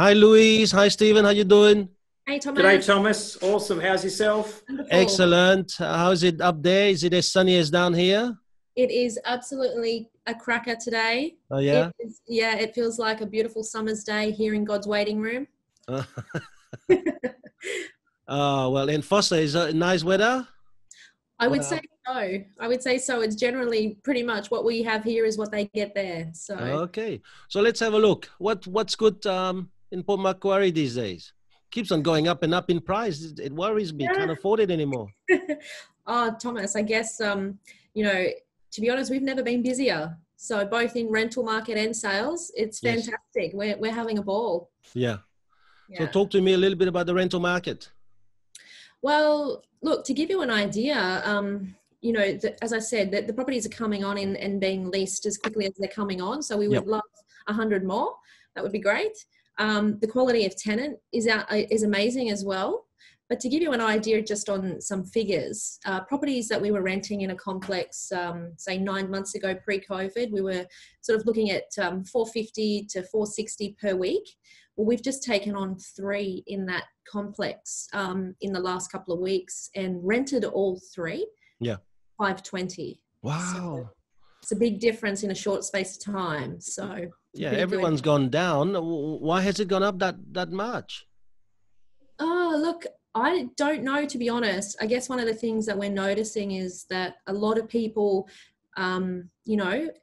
Hi, Louise. Hi, Stephen. How you doing? Hey Thomas. G'day, Thomas. Awesome. How's yourself? Wonderful. Excellent. How's it up there? Is it as sunny as down here? It is absolutely a cracker today. Oh, yeah? Yeah, it feels like a beautiful summer's day here in God's waiting room. Oh, well, in Forster, is it nice weather? I would Well, say so. I would say so. It's generally pretty much what we have here is what they get there. So, okay. So let's have a look. What's good in Port Macquarie these days? Keeps on going up and up in price. It worries me. Can't yeah. afford it anymore. Oh, Thomas, I guess, to be honest, we've never been busier. So both in rental market and sales, it's Yes. fantastic. We're having a ball. Yeah. So Yeah. talk to me a little bit about the rental market. Well, look, to give you an idea, as I said, that the properties are coming on and being leased as quickly as they're coming on. So we would Yep. love 100 more. That would be great. The quality of tenant is amazing as well. But to give you an idea just on some figures, properties that we were renting in a complex, say 9 months ago pre-COVID, we were sort of looking at 450 to 460 per week. Well, we've just taken on 3 in that complex in the last couple of weeks and rented all 3, Yeah. 520. So Wow. it's a big difference in a short space of time. So it's Yeah, pretty good. everyone's gone down. Why has it gone up that much? Oh, look, I don't know, to be honest. I guess one of the things that we're noticing is that a lot of people,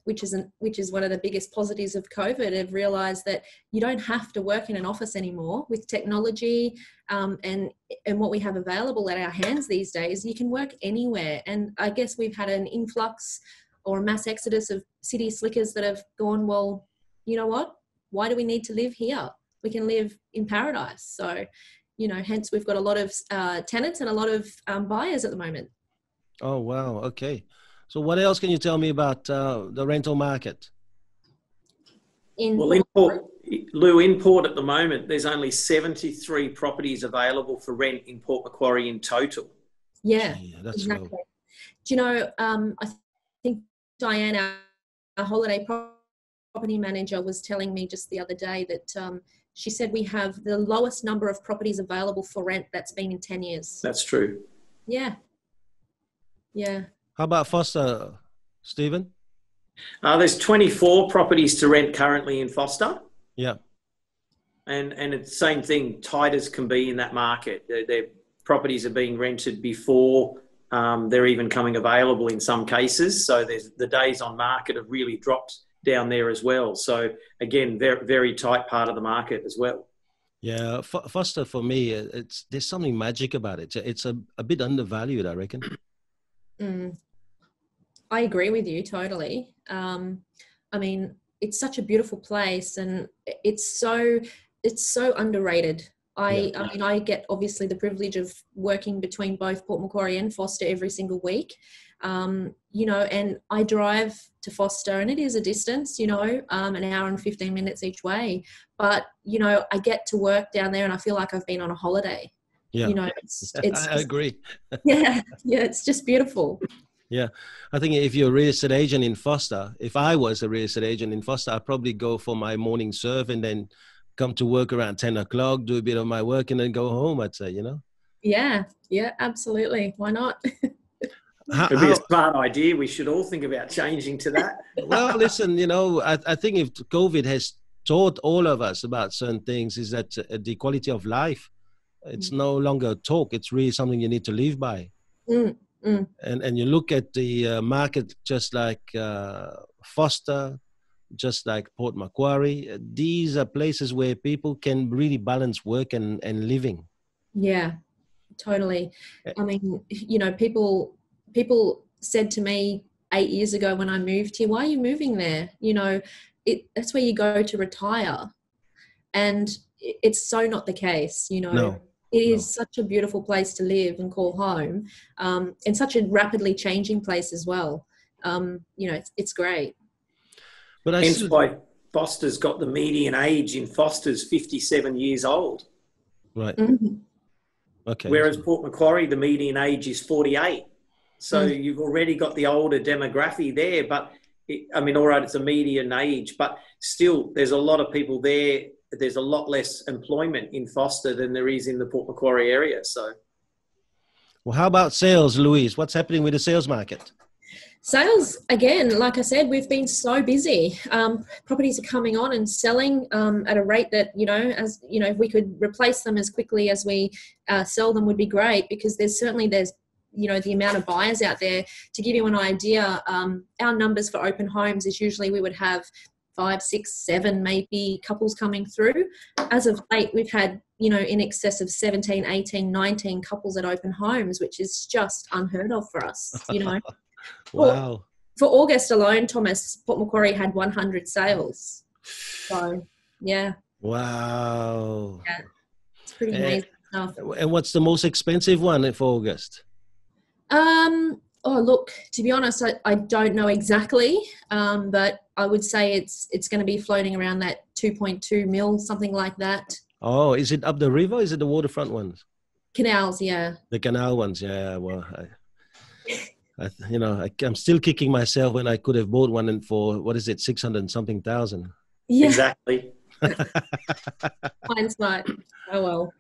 which is one of the biggest positives of COVID, have realised that you don't have to work in an office anymore with technology and what we have available at our hands these days. You can work anywhere, and I guess we've had an influx or a mass exodus of city slickers that have gone, well, you know what? Why do we need to live here? We can live in paradise. So, hence we've got a lot of tenants and a lot of buyers at the moment. Oh, wow. Okay. So what else can you tell me about the rental market? In Well, Port Macquarie. In Port at the moment, there's only 73 properties available for rent in Port Macquarie in total. Yeah, Gee, that's low. exactly. Do you know, I think Diane, our holiday property manager, was telling me just the other day that she said we have the lowest number of properties available for rent that's been in 10 years. That's true. Yeah, yeah. How about Forster, Stephen? There's 24 properties to rent currently in Forster. Yeah. And it's the same thing, tight as can be in that market. Their properties are being rented before they're even coming available in some cases. So the days on market have really dropped down there as well. So again, very, very tight part of the market as well. Yeah. Forster, for me, there's something magic about it. It's a bit undervalued, I reckon. Mm. I agree with you totally. I mean, it's such a beautiful place, and it's so underrated. Yeah. I mean, I get obviously the privilege of working between both Port Macquarie and Forster every single week. And I drive to Forster, and it is a distance, an hour and 15 minutes each way. But, I get to work down there and I feel like I've been on a holiday. Yeah. It's I agree. yeah, it's just beautiful. Yeah. I think if you're a real estate agent in Forster, if I was a real estate agent in Forster, I'd probably go for my morning surf and then come to work around 10 o'clock, do a bit of my work and then go home, I'd say, Yeah, absolutely. Why not? It'd be a smart idea. We should all think about changing to that. Well, listen, I think if COVID has taught all of us about certain things is that the quality of life, it's no longer talk. It's really something you need to live by. Mm, mm. And you look at the market just like Forster, just like Port Macquarie. These are places where people can really balance work and living. Yeah, totally. I mean, people said to me 8 years ago when I moved here, why are you moving there? That's where you go to retire. And it's so not the case, No, It no. is such a beautiful place to live and call home, and such a rapidly changing place as well. It's great. But I Hence still, why Foster's got the median age in Foster's 57 years old. right. Mhm. Okay. Whereas Port Macquarie, the median age is 48. So Mm. you've already got the older demography there. But all right, it's a median age, but still there's a lot of people there there's a lot less employment in Forster than there is in the Port Macquarie area. So, well, how about sales, Louise? What's happening with the sales market? Sales, again, like I said, we've been so busy. Properties are coming on and selling at a rate that, as if we could replace them as quickly as we sell them would be great, because there's the amount of buyers out there. To give you an idea, our numbers for open homes is usually we would have 5, 6, 7 maybe couples coming through. As of late, we've had, in excess of 17, 18, 19 couples at open homes, which is just unheard of for us, Wow. For August alone, Thomas, Port Macquarie had 100 sales. So, yeah. Wow. Yeah. It's pretty amazing stuff. And what's the most expensive one for August? Oh, look, to be honest, I don't know exactly, but I would say it's going to be floating around that 2.2 mil, something like that. Oh, is it up the river? Is it the waterfront ones? Canals, yeah. The canal ones, yeah. Well, I'm still kicking myself when I could have bought one for, 600 and something thousand. Yeah. Exactly. Hindsight. Oh well.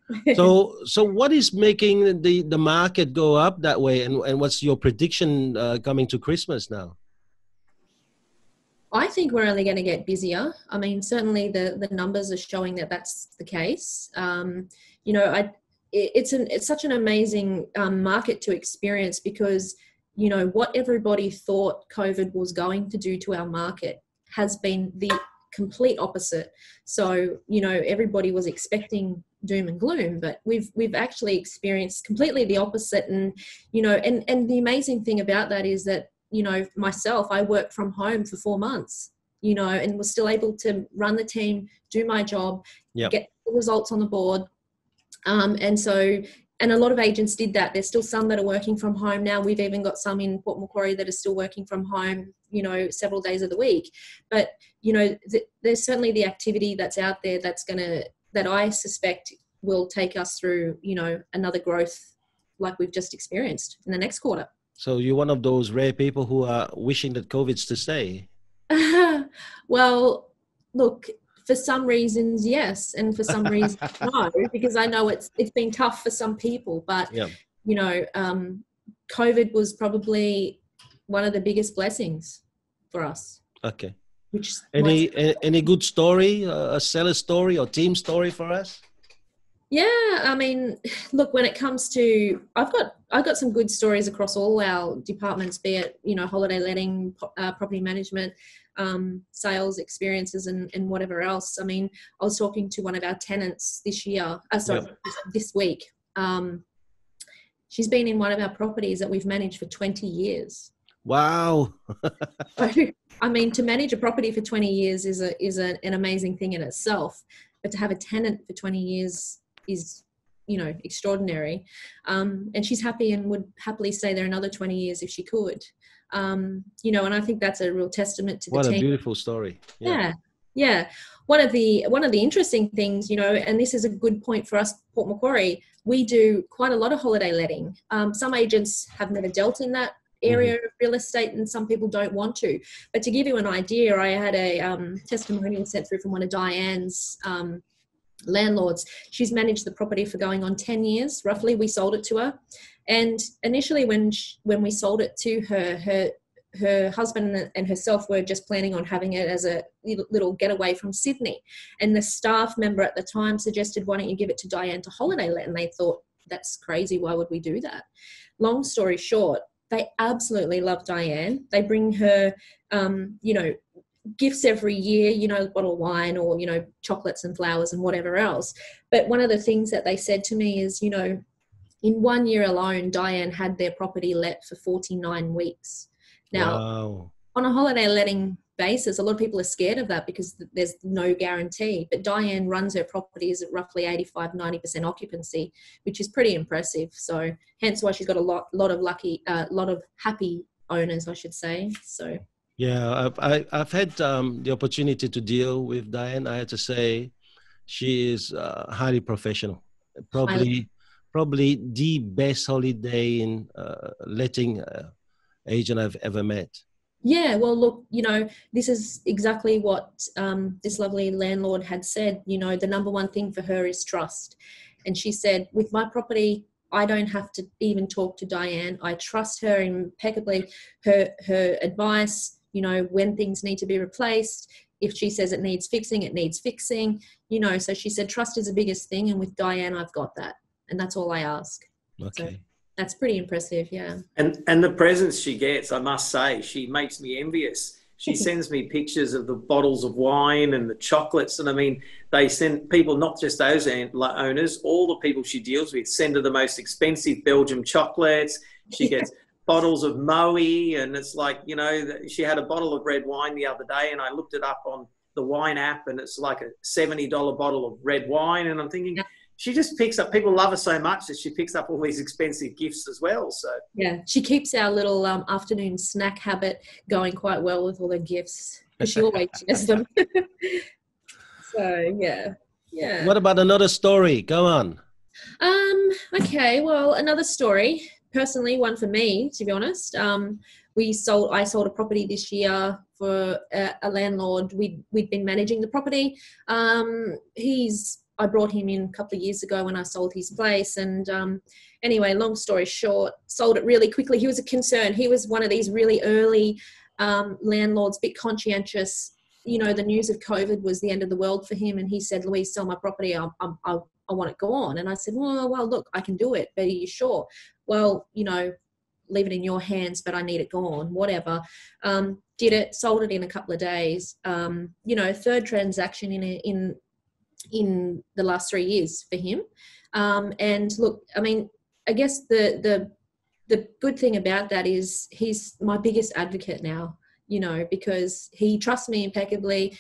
So what is making the market go up that way, and what's your prediction coming to Christmas now? I think we're only going to get busier. I mean, certainly the numbers are showing that that's the case. It's such an amazing market to experience, because what everybody thought COVID was going to do to our market has been the complete opposite. So, everybody was expecting doom and gloom, but we've actually experienced completely the opposite. And, and the amazing thing about that is that, myself, I worked from home for 4 months, and was still able to run the team, do my job, get the results on the board. And a lot of agents did that. There's still some that are working from home now. We've even got some in Port Macquarie that are still working from home, several days of the week. But, there's certainly the activity that's out there that I suspect will take us through, another growth like we've just experienced in the next quarter. So you're one of those rare people who are wishing that COVID's to stay? Well, look, for some reasons, yes, and for some reasons, no, because I know it's been tough for some people. But COVID was probably one of the biggest blessings for us. Okay. Which any good story, a seller story or team story for us? Yeah, I mean, look, when it comes to, I've got some good stories across all our departments, be it holiday letting, property management, sales experiences, and whatever else. I mean, I was talking to one of our tenants this week. She's been in one of our properties that we've managed for 20 years. Wow. I mean, to manage a property for 20 years is an amazing thing in itself, but to have a tenant for 20 years is, extraordinary. And she's happy and would happily stay there another 20 years if she could. And I think that's a real testament to the team. What a beautiful story. Yeah. One of the interesting things, and this is a good point for us, Port Macquarie, we do quite a lot of holiday letting. Some agents have never dealt in that area of real estate, and some people don't want to. But to give you an idea, I had a testimonial sent through from one of Diane's landlords. She's managed the property for going on 10 years, roughly. We sold it to her. And initially when we sold it to her, her husband and herself were just planning on having it as a little getaway from Sydney. And the staff member at the time suggested, why don't you give it to Diane to holiday let? And they thought, that's crazy. Why would we do that? Long story short, they absolutely love Diane. They bring her, gifts every year, a bottle of wine or, chocolates and flowers and whatever else. But one of the things that they said to me is, in 1 year alone, Diane had their property let for 49 weeks. Now, on a holiday letting basis, a lot of people are scared of that because there's no guarantee. But Diane runs her properties at roughly 85-90% occupancy, which is pretty impressive. So hence why she's got a lot of happy owners, I should say. So yeah, I've had the opportunity to deal with Diane. I have to say, she is highly professional. Probably the best holiday in letting agent I've ever met. Yeah, well, look, this is exactly what this lovely landlord had said. The number one thing for her is trust. And she said, with my property, I don't have to even talk to Diane. I trust her impeccably. Her advice, when things need to be replaced. If she says it needs fixing, it needs fixing. So she said, trust is the biggest thing. And with Diane, I've got that. And that's all I ask. Okay. So that's pretty impressive, yeah. And the presents she gets, I must say, she makes me envious. She sends me pictures of the bottles of wine and the chocolates. And I mean, they send people, not just those owners, all the people she deals with send her the most expensive Belgium chocolates. She gets bottles of Moe, and it's like, she had a bottle of red wine the other day, and I looked it up on the wine app, and it's like a $70 bottle of red wine. And I'm thinking, she just picks up, people love her so much that she picks up all these expensive gifts as well. So yeah, she keeps our little afternoon snack habit going quite well with all the gifts, because she always shares them. So yeah. What about another story? Go on. Okay, well, another story. Personally, one for me, to be honest. I sold a property this year for a landlord. We'd been managing the property. I brought him in a couple of years ago when I sold his place. And anyway, long story short, sold it really quickly. He was a concern. He was one of these really early landlords, a bit conscientious. The news of COVID was the end of the world for him. And he said, Louise, sell my property. I want it gone. And I said, well, look, I can do it. But are you sure? Well, leave it in your hands, but I need it gone, whatever. Did it, sold it in a couple of days. Third transaction in the last 3 years for him. And look, I mean, I guess the good thing about that is he's my biggest advocate now, because he trusts me impeccably.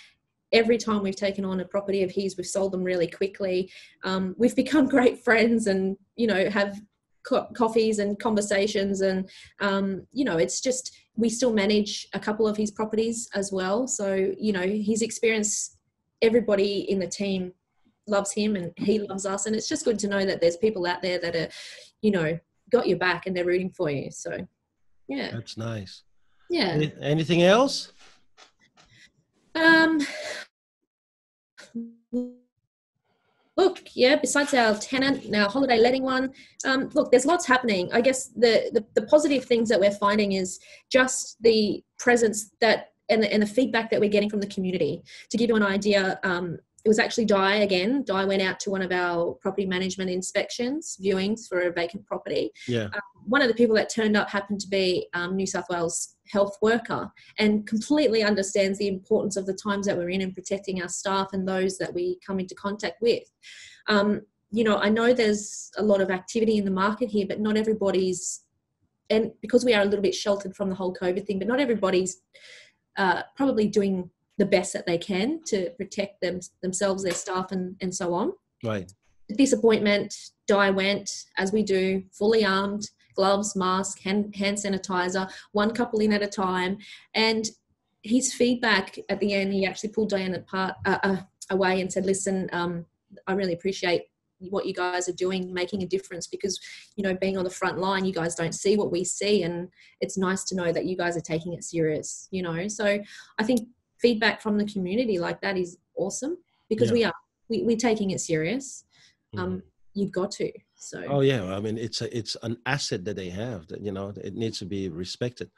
Every time we've taken on a property of his, we've sold them really quickly. We've become great friends and, have coffees and conversations. And, it's just, we still manage a couple of his properties as well. So, his experience, everybody in the team loves him and he loves us. And it's just good to know that there's people out there that are, got your back and they're rooting for you. So, yeah. That's nice. Yeah. Anything else? Look, besides our tenant, our holiday letting one, look, there's lots happening. I guess the positive things that we're finding is just the presence that and the feedback that we're getting from the community. To give you an idea, it was actually Di again. Di went out to one of our property management inspections, viewings for a vacant property. Yeah. One of the people that turned up happened to be New South Wales health worker and completely understands the importance of the times that we're in and protecting our staff and those that we come into contact with. I know there's a lot of activity in the market here, but not everybody's, and because we are a little bit sheltered from the whole COVID thing, but not everybody's probably doing the best that they can to protect themselves, their staff, and so on. Right. Disappointment, Di went, as we do, fully armed, gloves, mask, hand sanitizer, one couple in at a time. And his feedback at the end, he actually pulled Diane away and said, listen, I really appreciate what you guys are doing, making a difference, because, being on the front line, you guys don't see what we see. And it's nice to know that you guys are taking it serious, So I think feedback from the community like that is awesome, because we're taking it serious. You've got to. So. Oh yeah, I mean it's an asset that they have that it needs to be respected.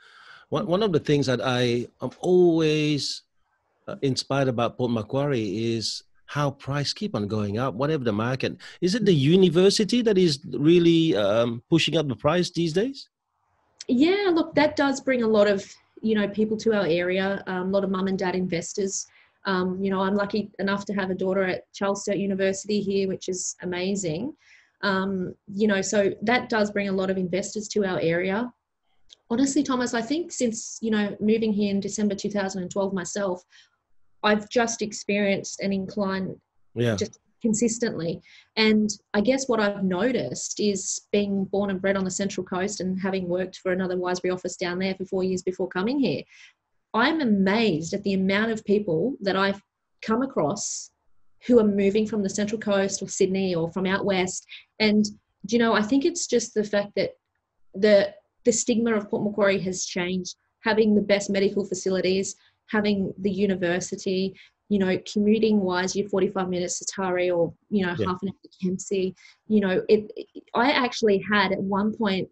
One of the things that I am always inspired about Port Macquarie is how price keep on going up, whatever the market. Is it the university that is really pushing up the price these days? Yeah, look, that does bring a lot of people to our area. A lot of mum and dad investors. I'm lucky enough to have a daughter at Charles Sturt University here, which is amazing. So that does bring a lot of investors to our area. Honestly, Thomas, I think since, moving here in December 2012 myself, I've just experienced an incline just consistently. And I guess what I've noticed is, being born and bred on the Central Coast and having worked for another Wiseberry office down there for 4 years before coming here, I'm amazed at the amount of people that I've come across who are moving from the Central Coast or Sydney or from out west. And, I think it's just the fact that the stigma of Port Macquarie has changed having the best medical facilities, having the university, you know, commuting wise, you're 45 minutes to Tari or, you know, half an hour to Kempsey. You know, I actually had at one point,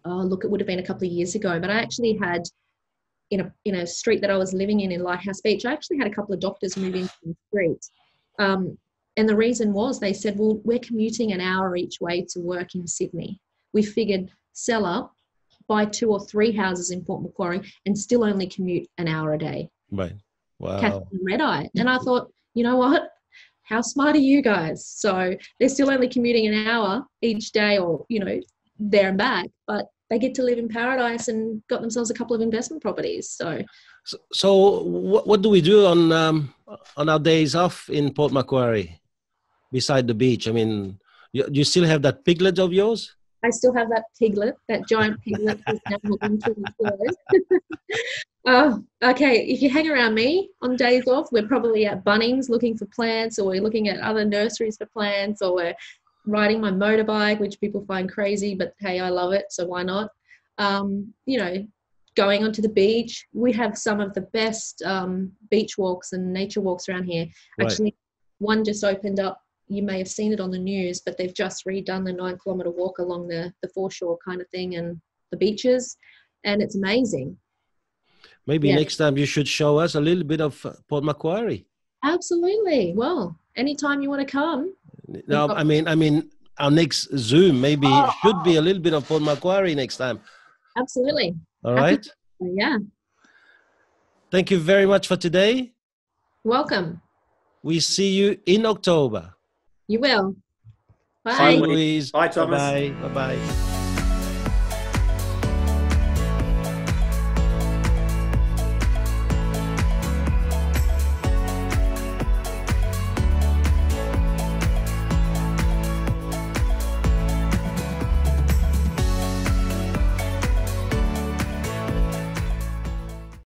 look, it would have been a couple of years ago, but I actually had in a street that I was living in Lighthouse Beach, I actually had a couple of doctors move into the street. And the reason was they said, well, we're commuting an hour each way to work in Sydney. We figured sell up, buy 2 or 3 houses in Port Macquarie and still only commute an hour a day. Right. Wow. Catch the red eye. And I thought, you know what? How smart are you guys? So they're still only commuting an hour each day or, you know, there and back, but they get to live in paradise and got themselves a couple of investment properties. So what do we do on our days off in Port Macquarie beside the beach? I mean, you still have that piglet of yours? I still have that piglet, that giant piglet who's now moving to the okay, if you hang around me on days off, we're probably at Bunnings looking for plants, or we're looking at other nurseries for plants, or we're riding my motorbike, which people find crazy, but hey, I love it, so why not? You know, going onto the beach. We have some of the best beach walks and nature walks around here. Right. Actually, one just opened up. You may have seen it on the news, but they've just redone the 9-kilometre walk along the foreshore kind of thing and the beaches, and it's amazing. Maybe next time you should show us a little bit of Port Macquarie. Absolutely. Well, anytime you want to come. No, I mean, our next Zoom maybe should be a little bit of Port Macquarie next time. Absolutely. All right. Yeah. Thank you very much for today. Welcome. We see you in October. You will. Bye. Bye, Louise. Bye, Thomas. Bye. Bye-bye.